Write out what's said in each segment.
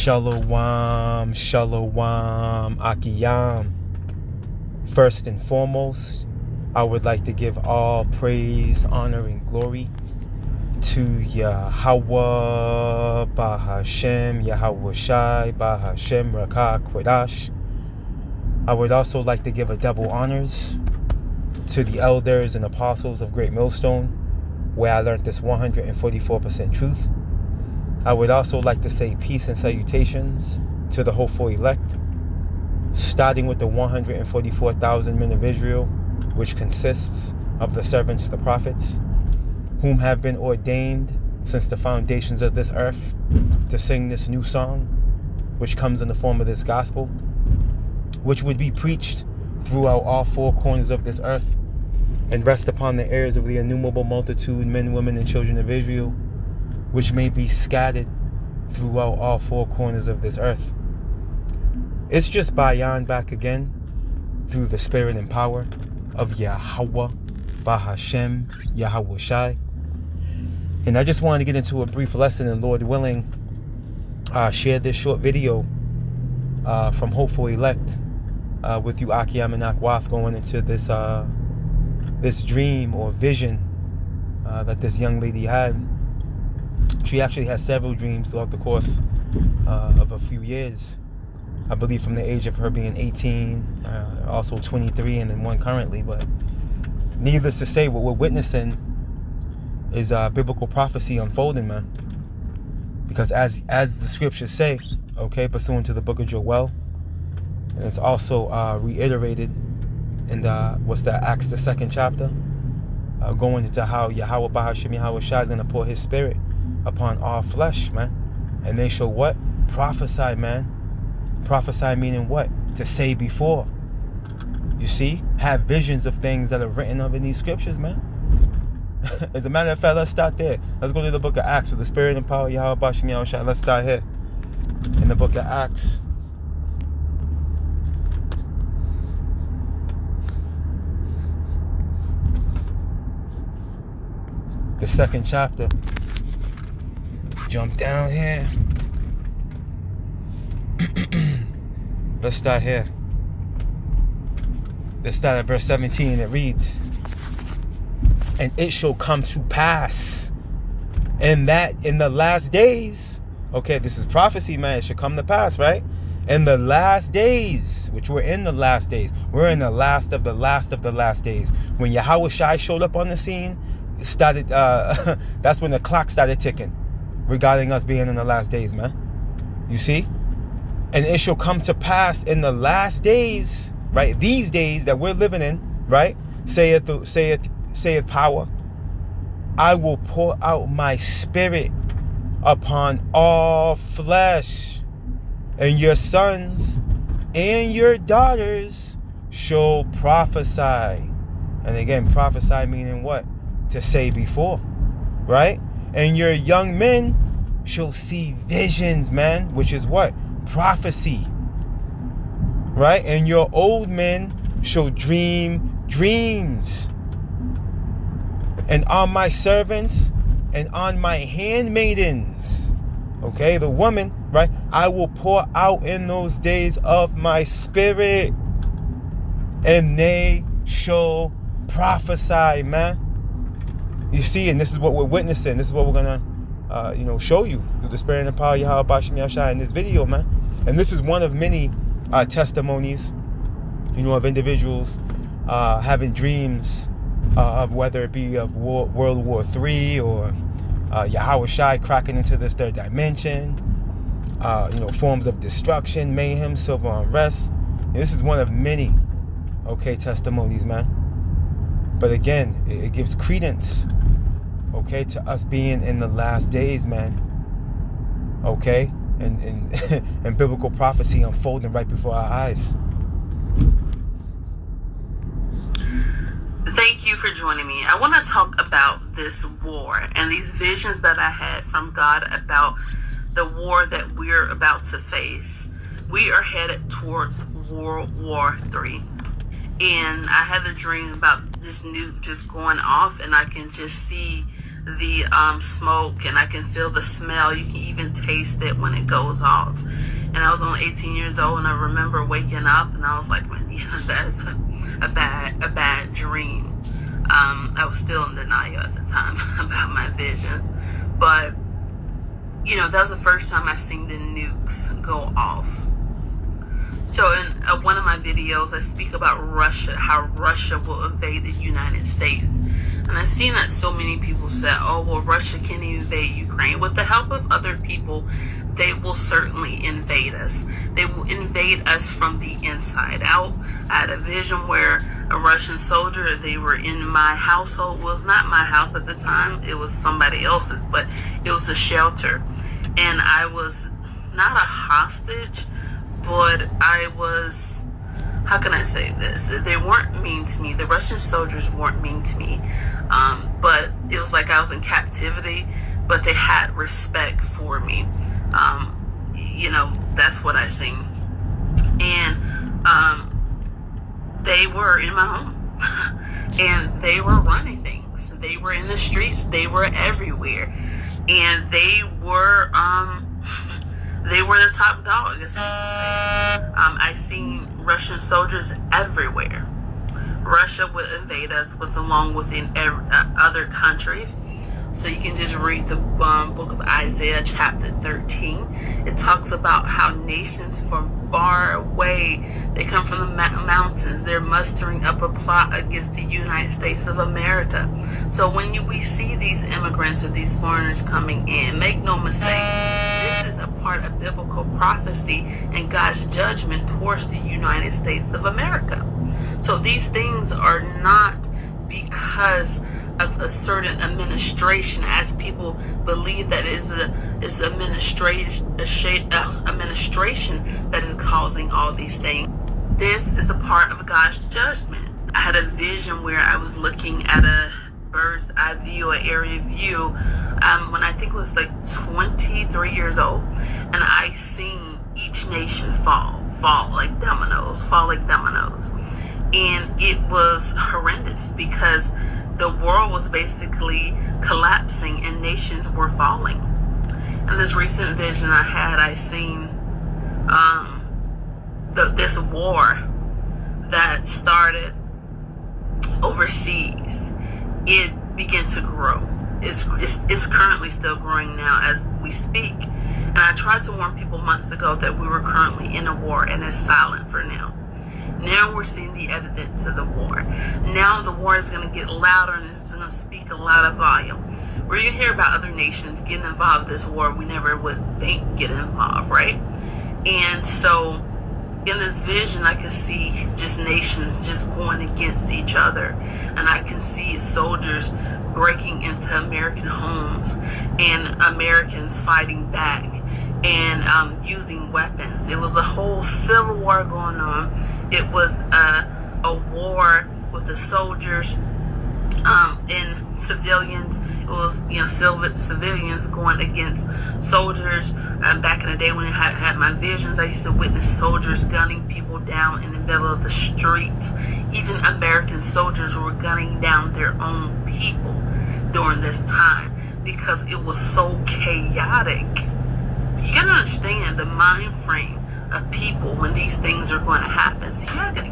Shalom, shalom, akiyam. First and foremost, I would like to give all praise, honor, and glory to Yahweh, Bahashem, Yahweh Shai, Bahashem, Rakah, Kodash. I would also like to give a double honors to the elders and apostles of Great Millstone, where I learned this 144% truth. I would also like to say peace and salutations to the hopeful elect, starting with the 144,000 men of Israel, which consists of the servants, the prophets, whom have been ordained since the foundations of this earth to sing this new song, which comes in the form of this gospel, which would be preached throughout all four corners of this earth and rest upon the ears of the innumerable multitude, men, women, and children of Israel, which may be scattered throughout all four corners of this earth. It's just Bayan back again through the spirit and power of Yahweh, Bahashem, Yahweh Shai. And I just wanted to get into a brief lesson, and Lord willing, share this short video from Hopeful Elect with you, Akiyam and Akwath, going into this this dream or vision that this young lady had. She actually had several dreams throughout the course of a few years. I believe from the age of her being 18, also 23, and then one currently. But needless to say, what we're witnessing is biblical prophecy unfolding, man. Because as the scriptures say, okay, pursuant to the book of Joel, and it's also reiterated in Acts, the 2nd chapter, going into how Yahweh Bahashem Yahweh Shai is going to pour his spirit upon all flesh, man. And they shall what? Prophesy, man. Prophesy meaning what? To say before. You see? Have visions of things that are written of in these scriptures, man. As a matter of fact, let's start there. Let's go to the book of Acts with the spirit and power of Yahweh Bahashem Yahweh Shai. Let's start here in the book of Acts. The 2nd chapter. Jump down here. Let's start here. Let's start at verse 17. It reads, "And it shall come to pass in the last days." Okay, this is prophecy, man. It should come to pass, right? In the last days, which we're in the last days. We're in the last of the last of the last days. When Yahweh Shai showed up on the scene, it started. That's when the clock started ticking, regarding us being in the last days, man. You see? And it shall come to pass in the last days, right? These days that we're living in, right? Saith power. I will pour out my spirit upon all flesh, and your sons and your daughters shall prophesy. And again, prophesy meaning what? To say before, right? And your young men shall see visions, man, which is what? Prophecy, right? And your old men shall dream dreams. And on my servants and on my handmaidens, okay, the woman, right? I will pour out in those days of my spirit, and they shall prophesy, man. You see, and this is what we're witnessing. This is what we're gonna show you through the spirit and the power of Yahweh Bahashem Yahweh Shai in this video, man. And this is one of many testimonies, of individuals having dreams of whether it be of World War III or Yahweh Shai cracking into this third dimension, forms of destruction, mayhem, civil unrest. And this is one of many, testimonies, man. But again, it gives credence, to us being in the last days, man. And biblical prophecy unfolding right before our eyes. Thank you for joining me. I want to talk about this war and these visions that I had from God about the war that we're about to face. We are headed towards World War III. And I had a dream about this nuke just going off, and I can just see the smoke, and I can feel the smell. You can even taste it when it goes off. And I was only 18 years old, and I remember waking up, and I was like, man, that's a bad dream. I was still in denial at the time about my visions, but that was the first time I seen the nukes go off. So in one of my videos, I speak about Russia, how Russia will invade the United States. And I've seen that so many people said, oh, well, Russia can't invade Ukraine. With the help of other people, they will certainly invade us. They will invade us from the inside out. I had a vision where a Russian soldier, they were in my household. It was not my house at the time. It was somebody else's, but it was a shelter. And I was not a hostage, but I was, how can I say this? They weren't mean to me. The Russian soldiers weren't mean to me. But it was like I was in captivity, but they had respect for me. That's what I seen. And they were in my home. And they were running things. They were in the streets. They were everywhere. And they were the top dog, as people say. I seen Russian soldiers everywhere. Russia would invade us along with other countries. So you can just read the book of Isaiah chapter 13. It talks about how nations from far away, they come from the mountains. They're mustering up a plot against the United States of America. So when we see these immigrants or these foreigners coming in, make no mistake, this is a part of biblical prophecy and God's judgment towards the United States of America. So these things are not because of a certain administration, as people believe that is administration that is causing all these things. This is a part of God's judgment. I had a vision where I was looking at a bird's eye view, an area view, when I think it was like 23 years old, and I seen each nation fall like dominoes. And it was horrendous because the world was basically collapsing and nations were falling. In this recent vision I seen this war that started overseas. It began to grow. It's currently still growing now as we speak. And I tried to warn people months ago that we were currently in a war, and it's silent for now. Now we're seeing the evidence of the war. Now the war is going to get louder and it's going to speak a lot of volume. We're going to hear about other nations getting involved in this war we never would think get involved, right? And so in this vision, I can see just nations just going against each other. And I can see soldiers breaking into American homes and Americans fighting back and using weapons. It was a whole civil war going on. It was a war with the soldiers and civilians. It was, civilians going against soldiers. Back in the day when I had my visions, I used to witness soldiers gunning people down in the middle of the streets. Even American soldiers were gunning down their own people during this time because it was so chaotic. You gotta understand the mind frame of people when these things are going to happen. So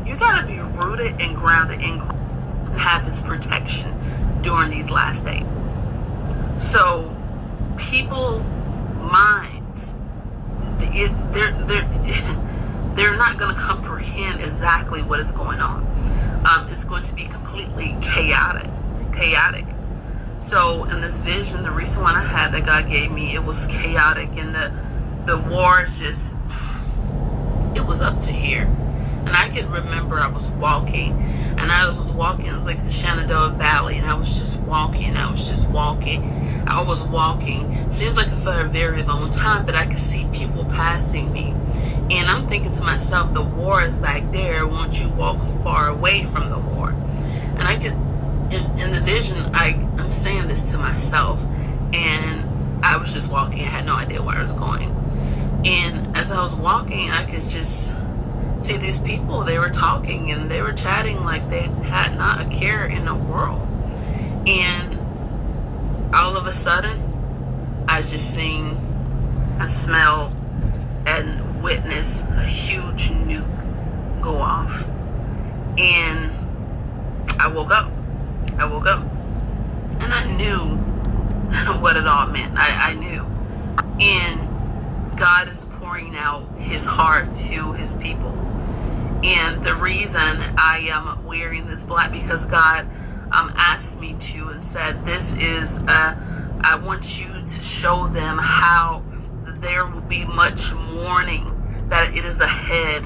you gotta be rooted and grounded in Christ and have His protection during these last days. So people minds, they're not going to comprehend exactly what is going on. It's going to be completely chaotic. So in this vision, the recent one I had that God gave me, it was chaotic, and the war is just, it was up to here. And I can remember I was walking, it was like the Shenandoah Valley, and I was just walking. Seems like for a very long time, but I could see people passing me. And I'm thinking to myself, the war is back there. Won't you walk far away from the war? And I could, in the vision, I'm saying this to myself, and I was just walking. I had no idea where I was going. And as I was walking, I could just see these people. They were talking and they were chatting like they had not a care in the world. And all of a sudden, I just seen and smelled and witnessed a huge nuke go off. And I woke up. And I knew what it all meant. I knew. And God is pouring out his heart to his people. And the reason I am wearing this black, because God asked me to and said, this is, I want you to show them how there will be much mourning, that it is ahead,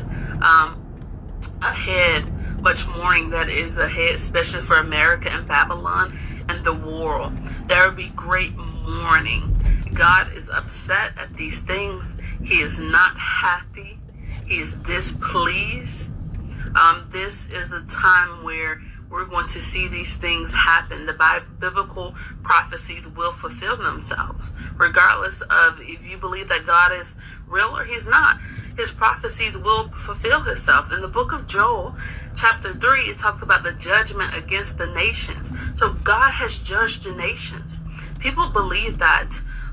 much mourning that is ahead, especially for America and Babylon and the world. There will be great mourning. God is upset at these things. He is not happy. He is displeased. This is a time where we're going to see these things happen. The biblical prophecies will fulfill themselves, regardless of if you believe that God is real or he's not. His prophecies will fulfill himself. In the book of Joel, chapter 3, it talks about the judgment against the nations. So God has judged the nations. People believe that,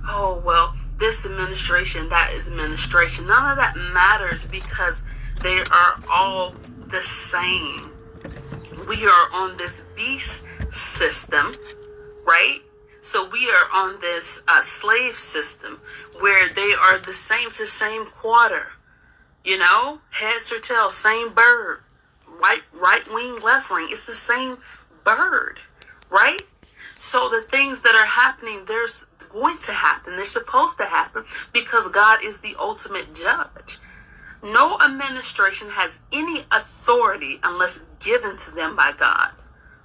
oh, well, this administration, that is administration. None of that matters, because they are all the same. We are on this beast system, right? So we are on this slave system where they are the same, it's the same quarter. You know, heads or tails, same bird. Right wing, left wing. It's the same bird, right? So the things that are happening, there's going to happen. They're supposed to happen because God is the ultimate judge. No administration has any authority unless given to them by God,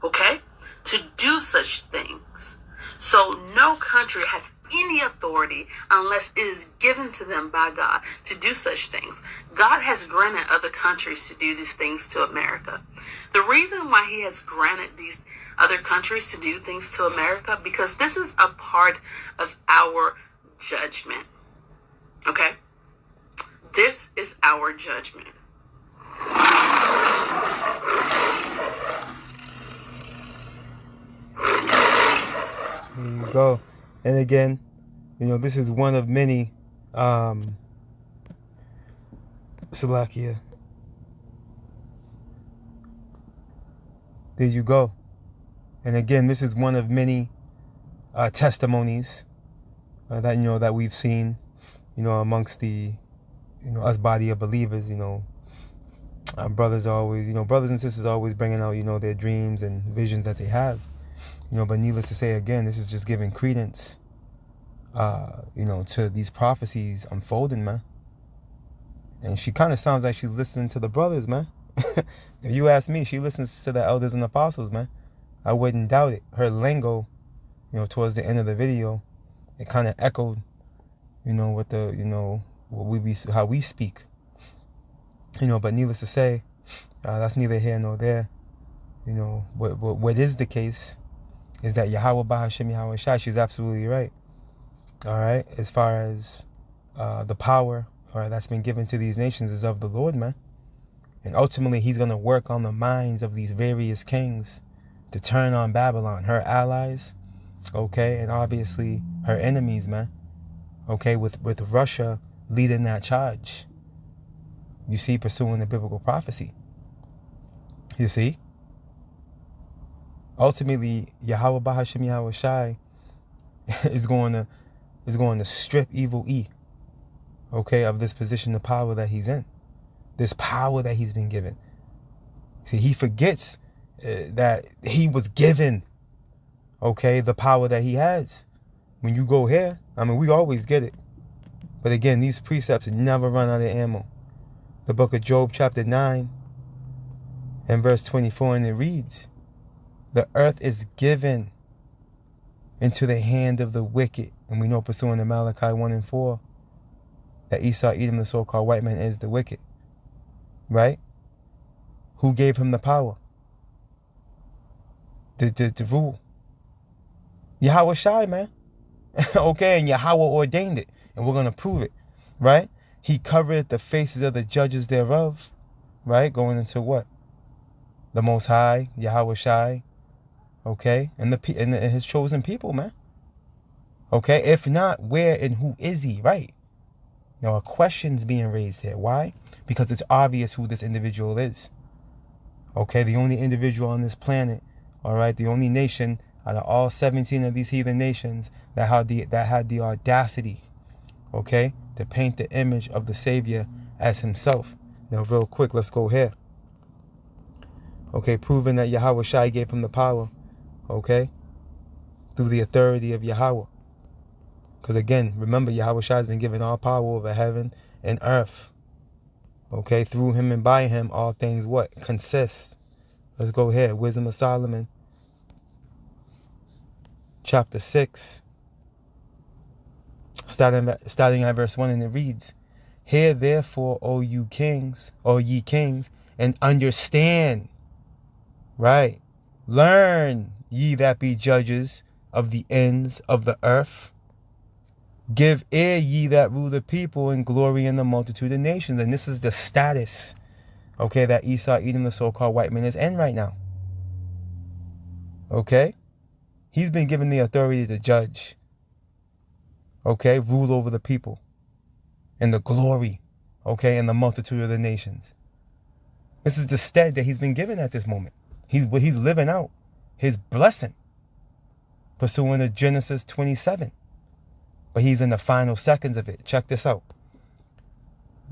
okay, to do such things. So no country has any authority unless it is given to them by God to do such things. God has granted other countries to do these things to America. The reason why he has granted these other countries to do things to America, because this is a part of our judgment, okay? This is our judgment. There you go. And again, you know, this is one of many Slovakia. There you go. And again, this is one of many testimonies that, you know, that we've seen, you know, amongst the, you know, us body of believers. You know, brothers always, you know, brothers and sisters always bringing out, you know, their dreams and visions that they have. You know, but needless to say, again, this is just giving credence, you know, to these prophecies unfolding, man. And she kind of sounds like she's listening to the brothers, man. If you ask me, she listens to the elders and apostles, man. I wouldn't doubt it. Her lingo, you know, towards the end of the video, it kind of echoed, you know, what the, you know, how we speak. You know, but needless to say, that's neither here nor there. You know, what is the case is that Yahweh Bahashem Yahweh Shai, she's absolutely right. All right, as far as the power, all right, that's been given to these nations is of the Lord, man. And ultimately, he's going to work on the minds of these various kings to turn on Babylon, her allies, okay, and obviously her enemies, man. Okay, with Russia leading that charge. You see, pursuing the biblical prophecy. You see? Ultimately, Yahweh Bahashem Yahweh Shai is going to strip evil E, okay, of this position of power that he's in. This power that he's been given. See, he forgets that he was given, okay, the power that he has. When you go here, I mean, we always get it. But again, these precepts never run out of ammo. The book of Job, chapter 9, and verse 24, and it reads, the earth is given into the hand of the wicked. And we know, pursuing the Malachi 1 and 4, that Esau, Edom, the so-called white man, is the wicked. Right? Who gave him the power to rule? Yahweh Shai, man. Okay, and Yahweh ordained it. And we're going to prove it. Right? He covered the faces of the judges thereof. Right? Going into what? The Most High, Yahweh Shai. Okay? And his chosen people, man. Okay, if not, where and who is he? Right. Now a question's being raised here. Why? Because it's obvious who this individual is. Okay, the only individual on this planet, all right, the only nation out of all 17 of these heathen nations that had the audacity, okay, to paint the image of the Savior as himself. Now, real quick, let's go here. Okay, proving that Yahweh Shai gave him the power, okay, through the authority of Yahweh. Because again, remember, Yahweh Shai has been given all power over heaven and earth. Okay, through him and by him, all things what? Consist. Let's go here. Wisdom of Solomon, chapter 6, starting at verse 1, and it reads, Hear therefore, O ye kings, and understand, right? Learn, ye that be judges of the ends of the earth. Give ear, ye that rule the people, and glory in the multitude of nations. And this is the status, okay, that Esau, Edom, the so-called white man, is in right now. Okay? He's been given the authority to judge. Okay? Rule over the people. And the glory, okay, and the multitude of the nations. This is the stead that he's been given at this moment. He's living out his blessing, pursuant to Genesis 27. But he's in the final seconds of it. Check this out.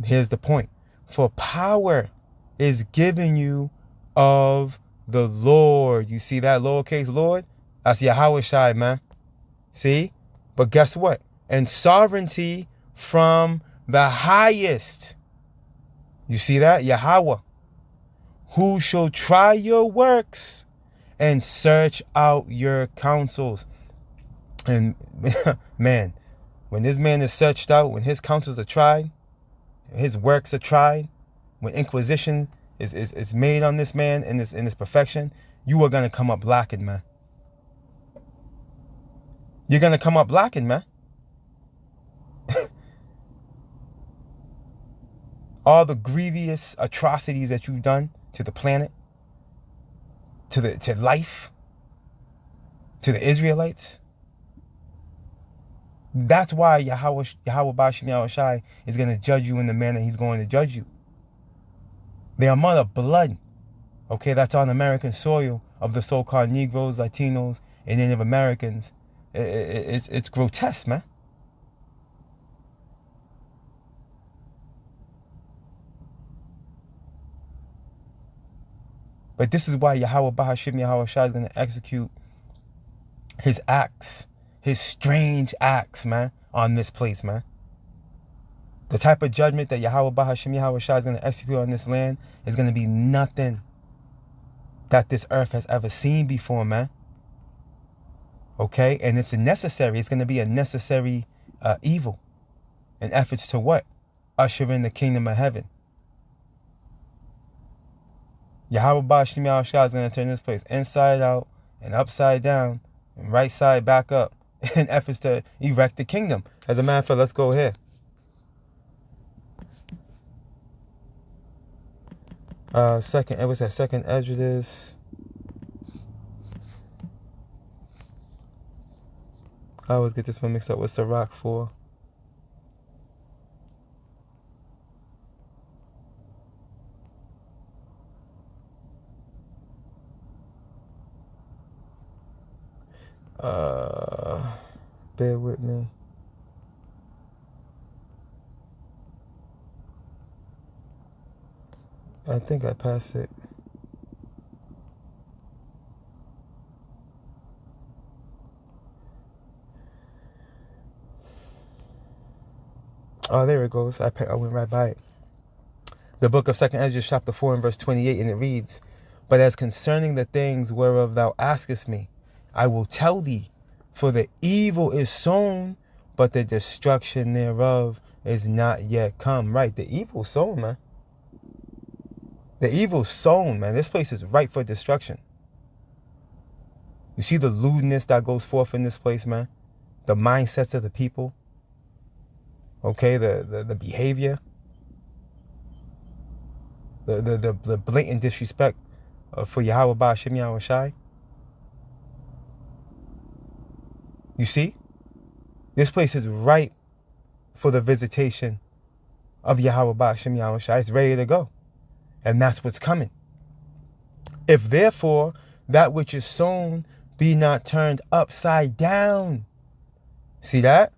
Here's the point. For power is given you of the Lord. You see that lowercase Lord? That's Yahweh Shai, man. See? But guess what? And sovereignty from the highest. You see that? Yahweh. Who shall try your works and search out your counsels. And man, when this man is searched out, when his counsels are tried, his works are tried, when inquisition is made on this man in his perfection, you are gonna come up lacking, man. You're gonna come up lacking, man. All the grievous atrocities that you've done to the planet, to life, to the Israelites. That's why Yahweh Bashim Yahweh Shai is going to judge you in the manner he's going to judge you. The amount of blood, okay, that's on American soil of the so-called Negroes, Latinos, and Native Americans, it's grotesque, man. But this is why Yahweh Bahashim Yahweh Shai is going to execute his acts, his strange acts, man, on this place, man. The type of judgment that Yahweh Bahashim Yahweh Shai is going to execute on this land is going to be nothing that this earth has ever seen before, man. Okay? And it's necessary. It's going to be a necessary evil. And efforts to what? Usher in the kingdom of heaven. Yahweh Bashim Yahweh Shai is going to turn this place inside out and upside down and right side back up in efforts to erect the kingdom. As a matter of fact, let's go here. Second Exodus. I always get this one mixed up with Sirach 4. Bear with me. I think I passed it. Oh, there it goes. I went right by it. The book of 2nd Ezra, chapter 4 and verse 28, and it reads, But as concerning the things whereof thou askest me, I will tell thee, for the evil is sown, but the destruction thereof is not yet come. Right, the evil sown, man. The evil sown, man. This place is ripe for destruction. You see the lewdness that goes forth in this place, man? The mindsets of the people. Okay, the behavior. The blatant disrespect for Yahweh Ba'ashim Yahweh Shai. You see? This place is ripe for the visitation of Yahweh Ba'ashem Yahweh Shai. It's ready to go. And that's what's coming. If therefore that which is sown be not turned upside down. See that?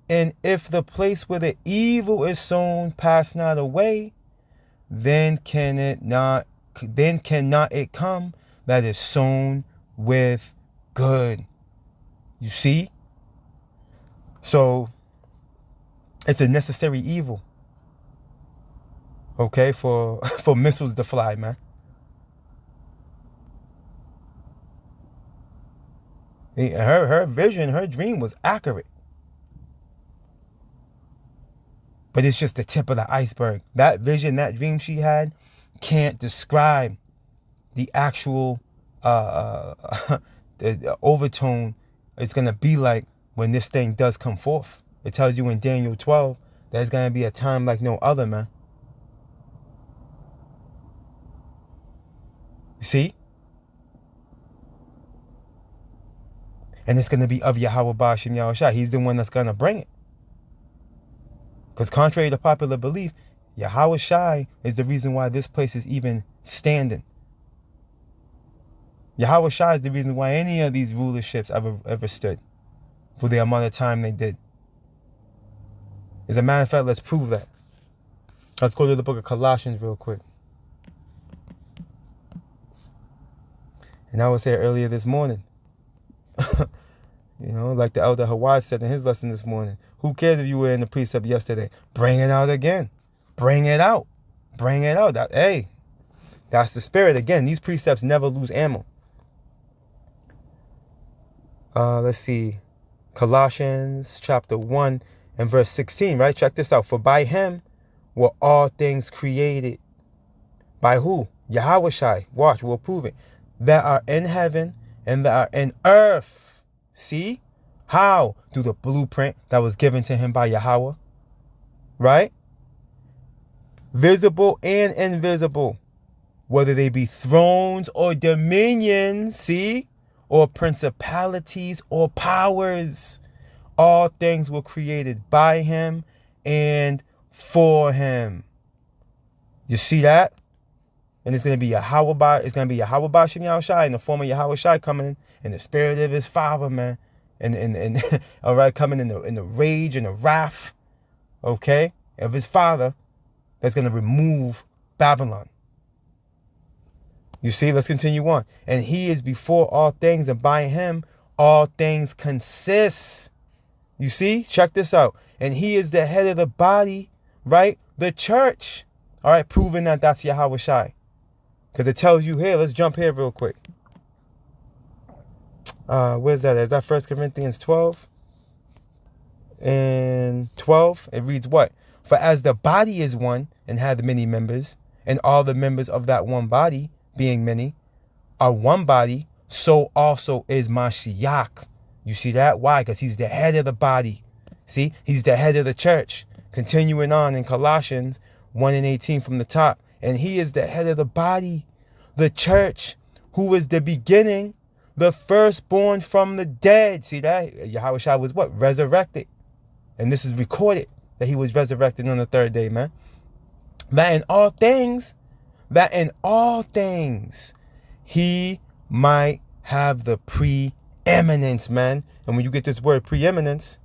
And if the place where the evil is sown pass not away, then cannot it come that is sown with good. You see? So it's a necessary evil. Okay, for missiles to fly, man. Her vision, her dream was accurate. But it's just the tip of the iceberg. That vision, that dream she had can't describe the actual the overtone it's going to be like when this thing does come forth. It tells you in Daniel 12 that it's going to be a time like no other, man. See? And it's going to be of Yahweh Ba'ashem Yahweh Shai. He's the one that's going to bring it. Because contrary to popular belief, Yahweh Shai is the reason why this place is even standing. Yahweh Shai is the reason why any of these rulerships ever stood for the amount of time they did. As a matter of fact, let's prove that. Let's go to the book of Colossians real quick. And I was here earlier this morning. You know, like the elder Hawaj said in his lesson this morning. Who cares if you were in the precept yesterday? Bring it out again. Bring it out. Bring it out. That's the spirit. Again, these precepts never lose ammo. Let's see. Colossians chapter 1 and verse 16, right? Check this out. For by him were all things created. By who? Yahweh Shai. Watch, we'll prove it. That are in heaven and that are in earth. See? How? Through the blueprint that was given to him by Yahweh. Right? Visible and invisible. Whether they be thrones or dominions. See? Or principalities or powers. All things were created by him and for him. You see that? And it's going to be Yahweh Ba'ashem Yahweh Shai in the form of Yahweh Shai coming in the spirit of his father, man. And all right, coming in the rage and the wrath, okay, of his father that's going to remove Babylon. You see, let's continue on. And he is before all things, and by him all things consist. You see, check this out. And he is the head of the body, right? The church. All right, proving that that's Yahweh Shai. Because it tells you here, let's jump here real quick. Where's that? Is that 1 Corinthians 12? And 12, it reads what? For as the body is one and hath many members, and all the members of that one body, being many, are one body, so also is Mashiach. You see that? Why? Because he's the head of the body. See? He's the head of the church. Continuing on in Colossians 1 and 18 from the top. And he is the head of the body, the church, who is the beginning, the firstborn from the dead. See that? Yahweh Shai was what? Resurrected. And this is recorded that he was resurrected on the third day, man. That in all things, he might have the preeminence, man. And when you get this word preeminence,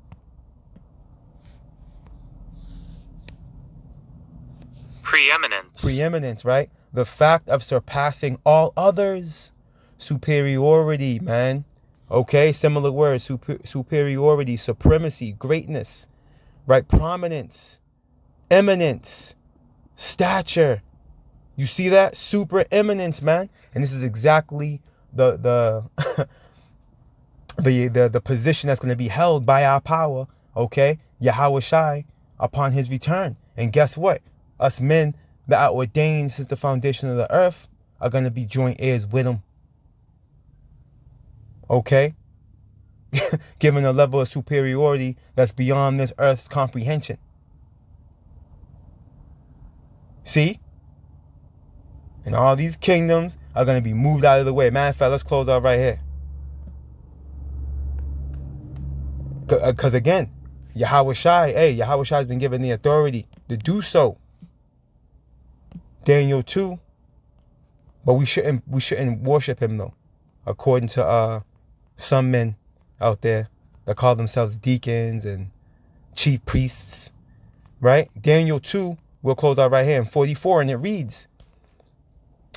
preeminence, right? The fact of surpassing all others. Superiority, man. Okay, similar words. Superiority, supremacy, greatness, right? Prominence, eminence, stature. You see that? Supereminence, man. And this is exactly the position that's going to be held by our power, okay? Yahweh Shai upon his return. And guess what? Us men that are ordained since the foundation of the earth are going to be joint heirs with him. Okay? Given a level of superiority that's beyond this earth's comprehension. See? And all these kingdoms are going to be moved out of the way. Matter of fact, let's close out right here. Because again, Yahweh Shai has been given the authority to do so. Daniel 2. But we shouldn't worship him though. According to some men out there that call themselves deacons and chief priests. Right? Daniel 2, we'll close out right here in 44, and it reads,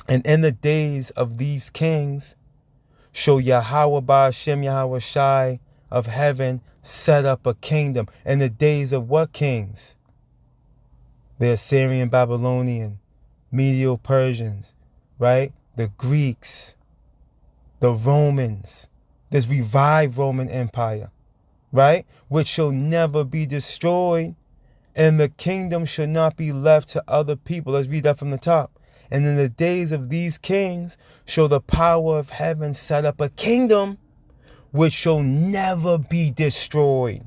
and in the days of these kings shall Yahweh Ba'ashem Yahweh Shai of heaven set up a kingdom. In the days of what kings? The Assyrian, Babylonian, Medio Persians, right? The Greeks, the Romans, this revived Roman Empire, right? Which shall never be destroyed, and the kingdom shall not be left to other people. Let's read that from the top. And in the days of these kings shall the power of heaven set up a kingdom which shall never be destroyed.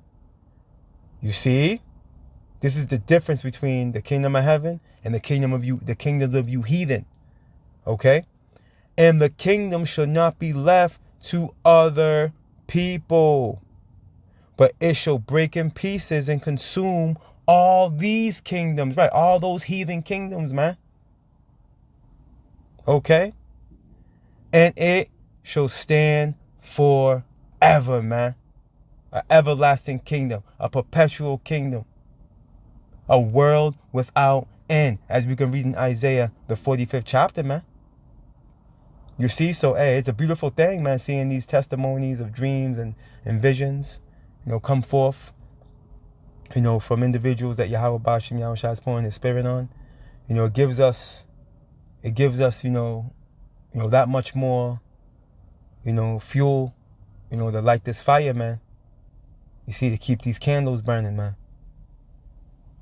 You see? This is the difference between the kingdom of heaven and the kingdom of you heathen. Okay? And the kingdom shall not be left to other people, but it shall break in pieces and consume all these kingdoms. Right? All those heathen kingdoms, man. Okay? And it shall stand forever, man. An everlasting kingdom. A perpetual kingdom. A world without end. As we can read in Isaiah, the 45th chapter, man. You see? So, hey, it's a beautiful thing, man, seeing these testimonies of dreams and visions, come forth, from individuals that Yahweh Ba'ashem Yahweh Shai is pouring his spirit on. It gives us, that much more, fuel, to light this fire, man. You see, to keep these candles burning, man.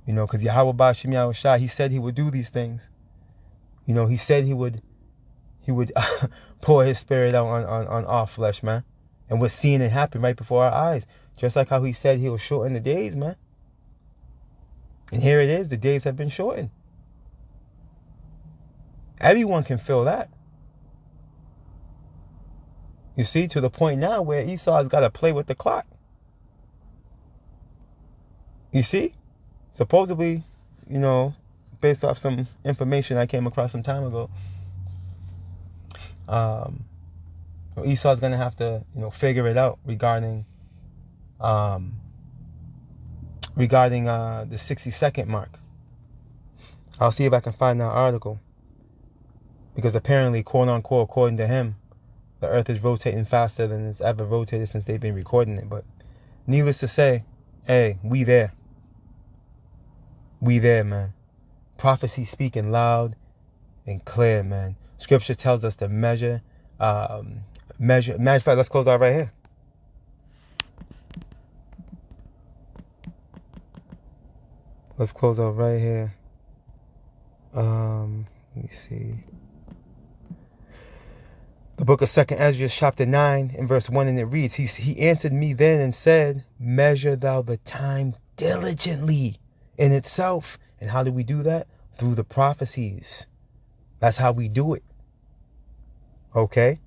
Because Yahweh Ba'ashem Yahweh Shai, he said he would do these things. He said he would pour his spirit out on our flesh, man. And we're seeing it happen right before our eyes. Just like how he said he will shorten the days, man. And here it is, the days have been shortened. Everyone can feel that. You see, to the point now where Esau's got to play with the clock. You see? Supposedly, based off some information I came across some time ago, Esau's going to have to, figure it out regarding the 60-second mark. I'll see if I can find that article. Because apparently, quote unquote, according to him, the earth is rotating faster than it's ever rotated since they've been recording it. But needless to say, hey, we there. We there, man. Prophecy speaking loud and clear, man. Scripture tells us to measure. Matter of fact, let's close out right here. Let's close out right here. Let me see. The book of 2nd Ezra, chapter 9, and verse 1, and it reads, He answered me then and said, Measure thou the time diligently in itself. And how do we do that? Through the prophecies. That's how we do it. Okay?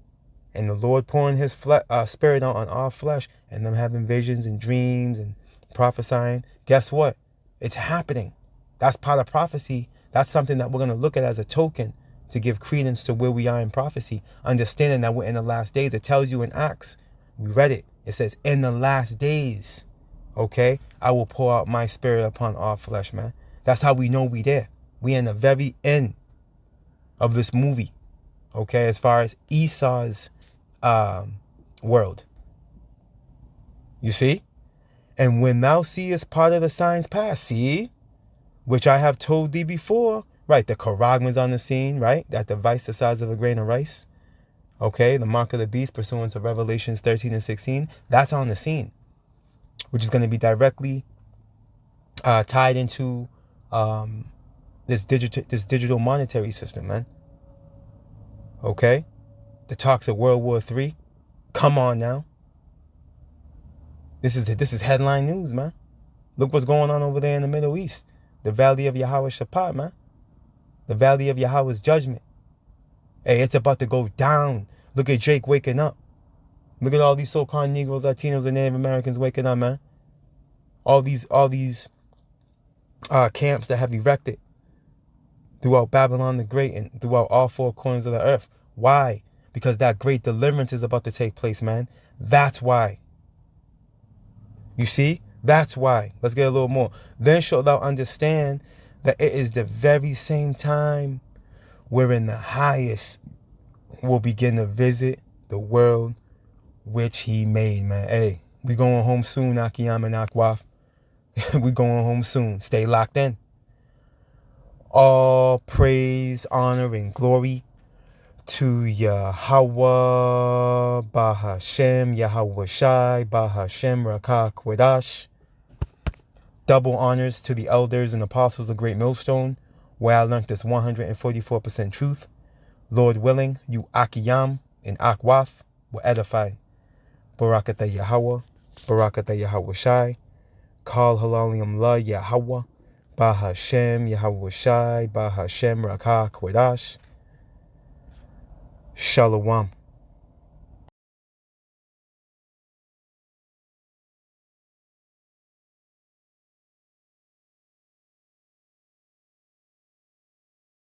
And the Lord pouring his spirit out on our flesh, and them having visions and dreams and prophesying. Guess what? It's happening. That's part of prophecy. That's something that we're going to look at as a token to give credence to where we are in prophecy. Understanding that we're in the last days. It tells you in Acts. We read it. It says, in the last days, okay, I will pour out my spirit upon all flesh, man. That's how we know we there. We in the very end of this movie. Okay, as far as Esau's world. You see? And when thou seest part of the signs pass, see, which I have told thee before, right, the charagman's on the scene, right, that device the size of a grain of rice, okay, the mark of the beast pursuant to Revelations 13 and 16, that's on the scene, which is going to be directly tied into this digital monetary system, man. Okay, the talks of World War III, come on now. This is headline news, man. Look what's going on over there in the Middle East. The valley of Yahweh Shaphat, man. The valley of Yahweh's judgment. Hey, it's about to go down. Look at Jake waking up. Look at all these so-called Negroes, Latinos, and Native Americans waking up, man. all these camps that have erected throughout Babylon the Great and throughout all four corners of the earth. Why? Because that great deliverance is about to take place, man. That's why. You see? That's why. Let's get a little more. Then shalt thou understand that it is the very same time wherein the highest will begin to visit the world which he made, man. Hey, we going home soon, Akiyam and Akwaf. We going home soon. Stay locked in. All praise, honor, and glory to Yahweh, Bahashem, Yahweh Shai, Bahashem, Rakah, Kwedash. Double honors to the elders and apostles of Great Millstone, where I learned this 144% truth. Lord willing, you Akiyam and Akwaf were edified. Barakatah Yahweh, Barakatah Yahweh Shai, Kal Halalium La Yahweh, Bahashem, Yahweh Shai, Bahashem, Rakah, Kwedash. Shalom.